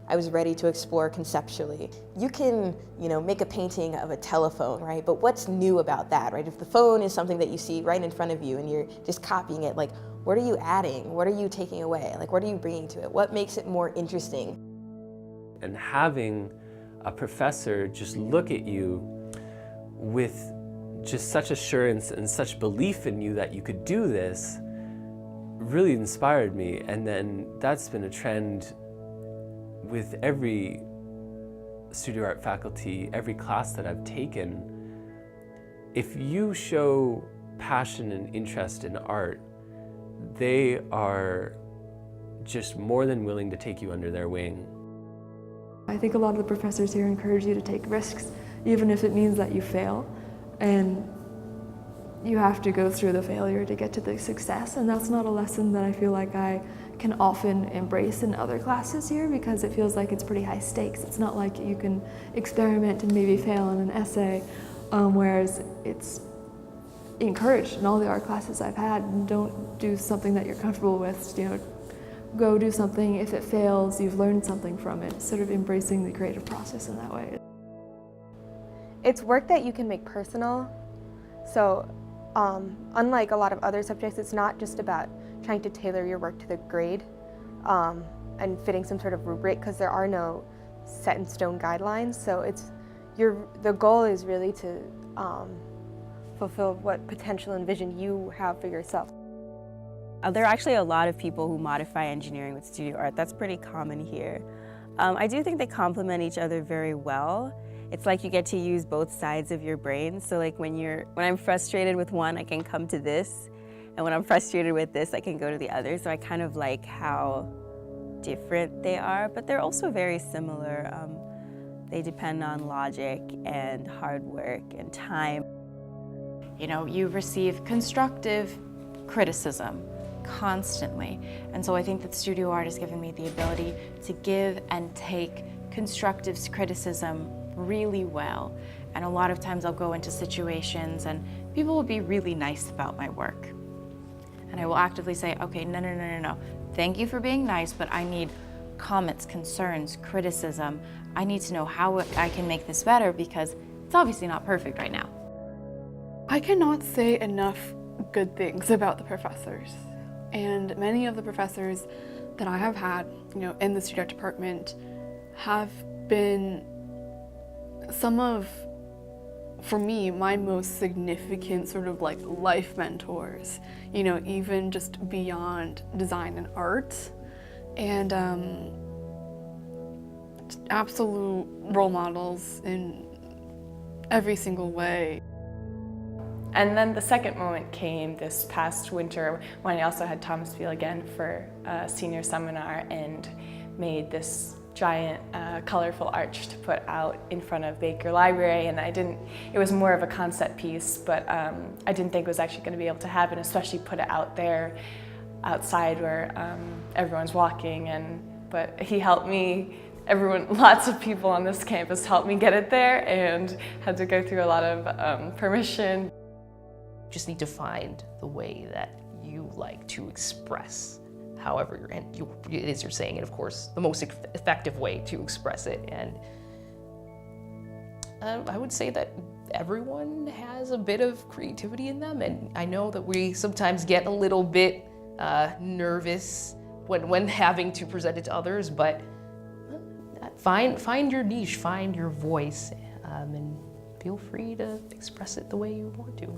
I was ready to explore conceptually. You can, make a painting of a telephone, right? But what's new about that, right? If the phone is something that you see right in front of you and you're just copying it, like, what are you adding? What are you taking away? Like, what are you bringing to it? What makes it more interesting? And having a professor just look at you with just such assurance and such belief in you that you could do this really inspired me. And then that's been a trend with every studio art faculty, every class that I've taken. If you show passion and interest in art, they are just more than willing to take you under their wing. I think a lot of the professors here encourage you to take risks, even if it means that you fail. And you have to go through the failure to get to the success, and that's not a lesson that I feel like I can often embrace in other classes here, because it feels like it's pretty high stakes. It's not like you can experiment and maybe fail in an essay, whereas it's encouraged in all the art classes I've had. Don't do something that you're comfortable with, go do something. If it fails, you've learned something from it, sort of embracing the creative process in that way. It's work that you can make personal. So unlike a lot of other subjects, it's not just about trying to tailor your work to the grade and fitting some sort of rubric, because there are no set in stone guidelines. So the goal is really to fulfill what potential and vision you have for yourself. There are actually a lot of people who modify engineering with studio art. That's pretty common here. I do think they complement each other very well. It's like you get to use both sides of your brain. So like when I'm frustrated with one, I can come to this. And when I'm frustrated with this, I can go to the other. So I kind of like how different they are, but they're also very similar. They depend on logic and hard work and time. You receive constructive criticism constantly. And so I think that studio art has given me the ability to give and take constructive criticism really well. And a lot of times I'll go into situations and people will be really nice about my work. And I will actively say, okay, no. Thank you for being nice, but I need comments, concerns, criticism. I need to know how I can make this better, because it's obviously not perfect right now. I cannot say enough good things about the professors. And many of the professors that I have had, in the studio art department have been some of, for me, my most significant sort of like life mentors, even just beyond design and art, and absolute role models in every single way. And then the second moment came this past winter when I also had Thomas Beale again for a senior seminar and made this giant colorful arch to put out in front of Baker Library. And it was more of a concept piece, but I didn't think it was actually going to be able to happen, especially put it out there outside where everyone's walking. But he helped me. Lots of people on this campus helped me get it there and had to go through a lot of permission. You just need to find the way that you like to express however it is you're saying it, of course, the most effective way to express it. And I would say that everyone has a bit of creativity in them, and I know that we sometimes get a little bit nervous when having to present it to others, but find your niche, find your voice, and feel free to express it the way you want to.